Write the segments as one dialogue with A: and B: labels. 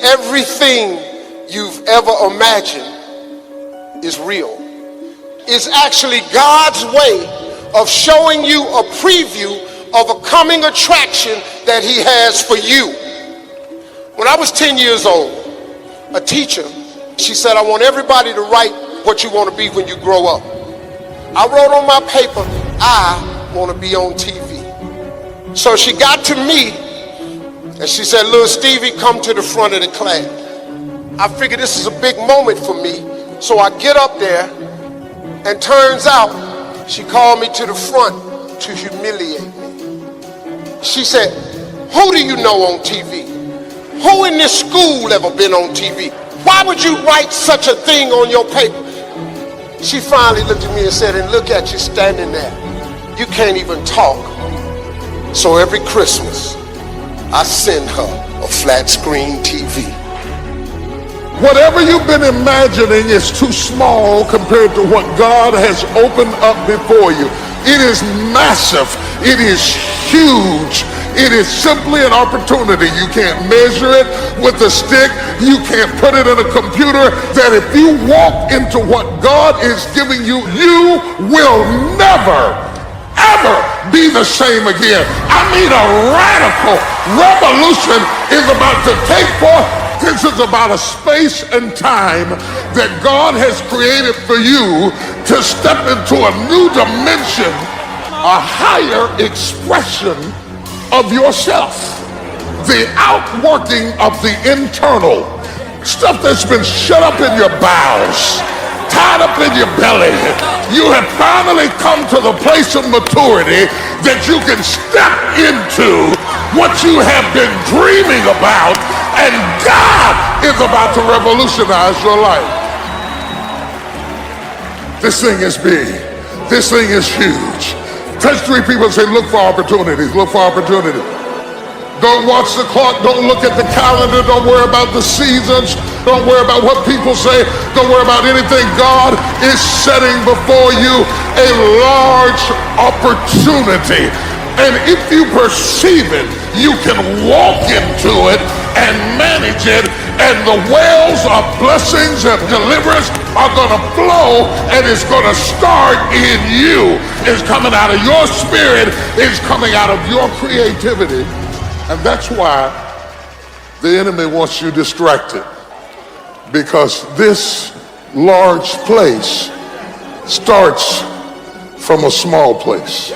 A: Everything you've ever imagined is real. It's actually God's way of showing you a preview of a coming attraction that he has for you. When I was 10 years old, a teacher, she said, I want everybody to write what you want to be when you grow up. I wrote on my paper, I want to be on TV. So she got to me and she said, little Stevie, come to the front of the class. I figured this is a big moment for me. So I get up there, and turns out she called me to the front to humiliate me. She said, who do you know on TV? Who in this school ever been on TV? Why would you write such a thing on your paper? She finally looked at me and said, and look at you standing there. You can't even talk. So every Christmas, I send her a flat screen TV.
B: Whatever you've been imagining is too small compared to what God has opened up before you. It is massive. It is huge. It is simply an opportunity. You can't measure it with a stick. You can't put it in a computer. That if you walk into what God is giving you, you will never, ever be the same again. I mean, a radical revolution is about to take forth. This is about a space and time that God has created for you to step into a new dimension, a higher expression of yourself. The outworking of the internal stuff that's been shut up in your bowels, tied up in your belly. You have finally come to the place of maturity that you can step into what you have been dreaming about, and God is about to revolutionize your life. This thing is big. This thing is huge. Touch three people and say, look for opportunities. Look for opportunities. Don't watch the clock. Don't look at the calendar. Don't worry about the seasons. Don't worry about what people say. Don't worry about anything. God is setting before you a large opportunity. And if you perceive it, you can walk into it and manage it, and the wells of blessings and deliverance are going to flow, and it's going to start in you. It's coming out of your spirit. It's coming out of your creativity. And that's why the enemy wants you distracted, because this large place starts from a small place.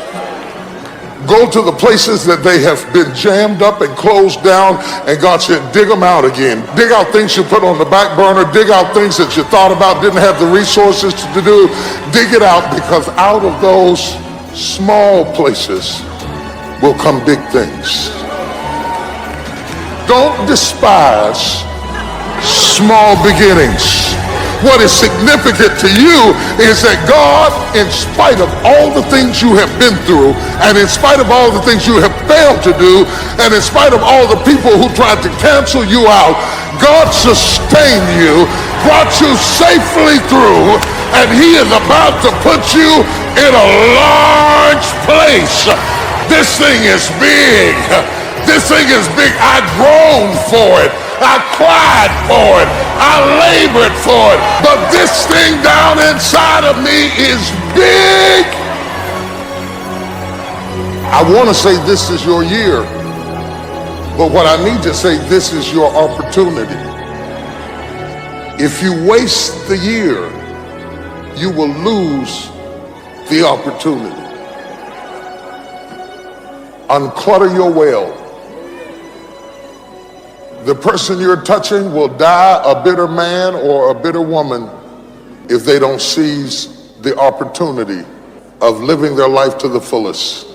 B: Go to the places that they have been jammed up and closed down, and God said, dig them out again. Dig out things you put on the back burner. Dig out things that you thought about, didn't have the resources to do. Dig it out, because out of those small places will come big things. Don't despise small beginnings. What is significant to you is that God, in spite of all the things you have been through, and in spite of all the things you have failed to do, and in spite of all the people who tried to cancel you out, God sustained you, brought you safely through, and he is about to put you in a large place. This thing is big. This thing is big. I groaned for it. I cried for it. I labored for it. But this thing down inside of me is big. I want to say this is your year, but what I need to say, this is your opportunity. If you waste the year, you will lose the opportunity. Unclutter your well. The person you're touching will die a bitter man or a bitter woman if they don't seize the opportunity of living their life to the fullest.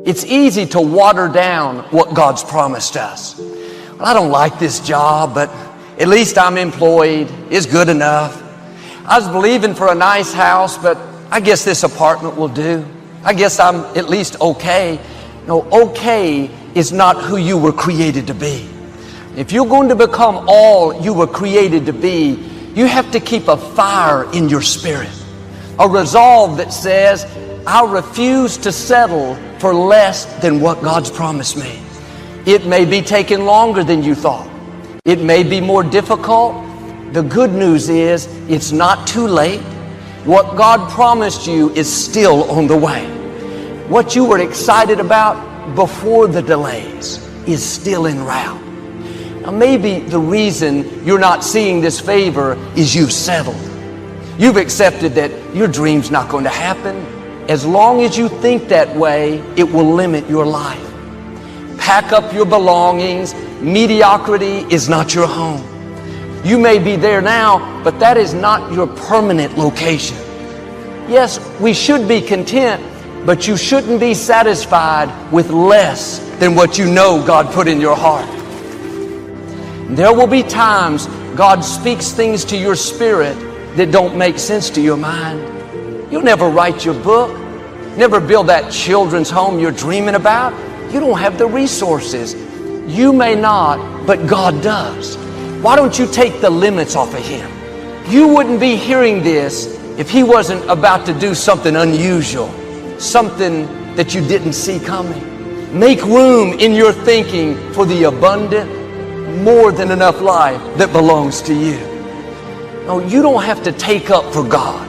C: It's easy to water down what God's promised us. Well, I don't like this job, but at least I'm employed. It's good enough. I was believing for a nice house, but I guess this apartment will do. I guess I'm at least okay. No, okay is not who you were created to be. If you're going to become all you were created to be, you have to keep a fire in your spirit, a resolve that says, I'll refuse to settle for less than what God's promised me. It may be taking longer than you thought. It may be more difficult. The good news is it's not too late. What God promised you is still on the way. What you were excited about before the delays is still en route. Now maybe the reason you're not seeing this favor is you've settled. You've accepted that your dream's not going to happen. As long as you think that way, it will limit your life. Pack up your belongings. Mediocrity is not your home. You may be there now, but that is not your permanent location. Yes, we should be content, but you shouldn't be satisfied with less than what you know God put in your heart. There will be times God speaks things to your spirit that don't make sense to your mind. You'll never write your book, never build that children's home you're dreaming about. You don't have the resources. You may not, but God does. Why don't you take the limits off of Him? You wouldn't be hearing this if He wasn't about to do something unusual, something that you didn't see coming. Make room in your thinking for the abundant, more than enough life that belongs to you. No, you don't have to take up for God.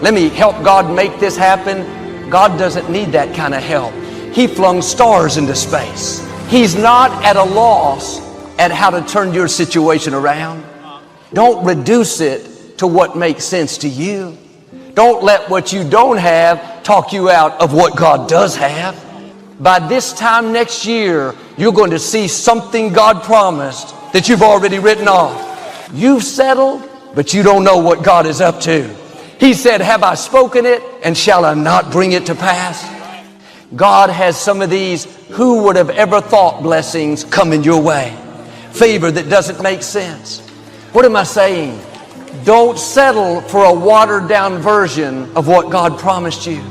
C: Let me help God make this happen. God doesn't need that kind of help. He flung stars into space. He's not at a loss at how to turn your situation around. Don't reduce it to what makes sense to you. Don't let what you don't have talk you out of what God does have. By this time next year, you're going to see something God promised that you've already written off. You've settled, but you don't know what God is up to. He said, have I spoken it, and shall I not bring it to pass? God has some of these who would have ever thought blessings coming your way. Favor that doesn't make sense. What am I saying? Don't settle for a watered down version of what God promised you.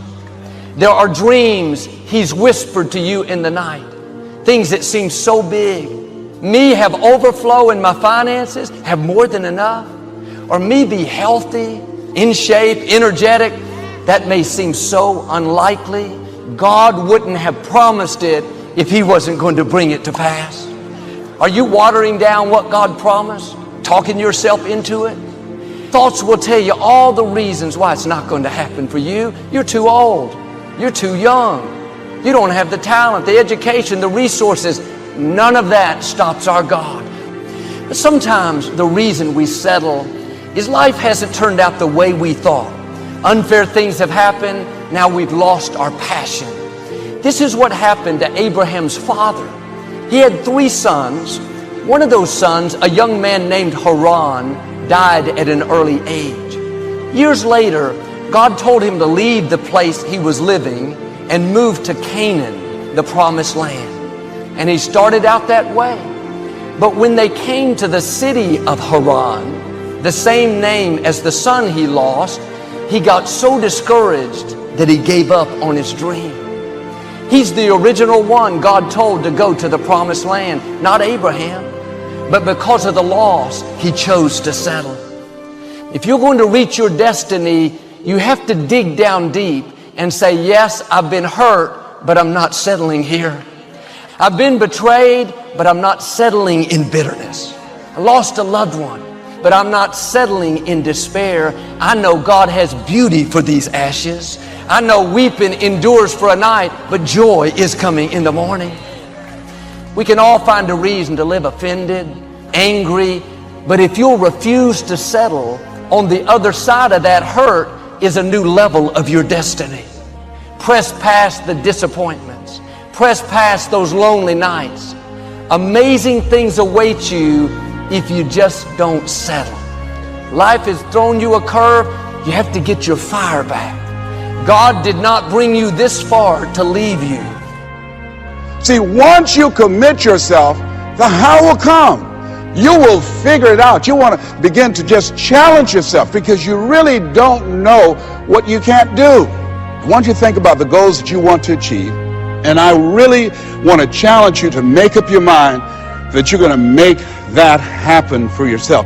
C: There are dreams He's whispered to you in the night. Things that seem so big. Me have overflow in my finances, have more than enough. Or me be healthy, in shape, energetic. That may seem so unlikely. God wouldn't have promised it if He wasn't going to bring it to pass. Are you watering down what God promised? Talking yourself into it? Thoughts will tell you all the reasons why it's not going to happen for you. You're too old. You're too young. You don't have the talent, the education, the resources. None of that stops our God. But sometimes the reason we settle is life hasn't turned out the way we thought. Unfair things have happened. Now we've lost our passion. This is what happened to Abraham's father. He had 3 sons. One of those sons, a young man named Haran, died at an early age. Years later, God told him to leave the place he was living and move to Canaan, the promised land. And he started out that way. But when they came to the city of Haran, the same name as the son he lost, he got so discouraged that he gave up on his dream. He's the original one God told to go to the promised land, not Abraham. But because of the loss, he chose to settle. If you're going to reach your destiny, you have to dig down deep and say, yes, I've been hurt, but I'm not settling here. I've been betrayed, but I'm not settling in bitterness. I lost a loved one, but I'm not settling in despair. I know God has beauty for these ashes. I know weeping endures for a night, but joy is coming in the morning. We can all find a reason to live offended, angry, but if you'll refuse to settle, on the other side of that hurt is a new level of your destiny. Press past the disappointments. Press past those lonely nights. Amazing things await you if you just don't settle. Life has thrown you a curve. You have to get your fire back. God did not bring you this far to leave you.
D: See, once you commit yourself, the how will come. You will figure it out. You want to begin to just challenge yourself because you really don't know what you can't do. Once you think about the goals that you want to achieve, and I really want to challenge you to make up your mind that you're going to make that happen for yourself.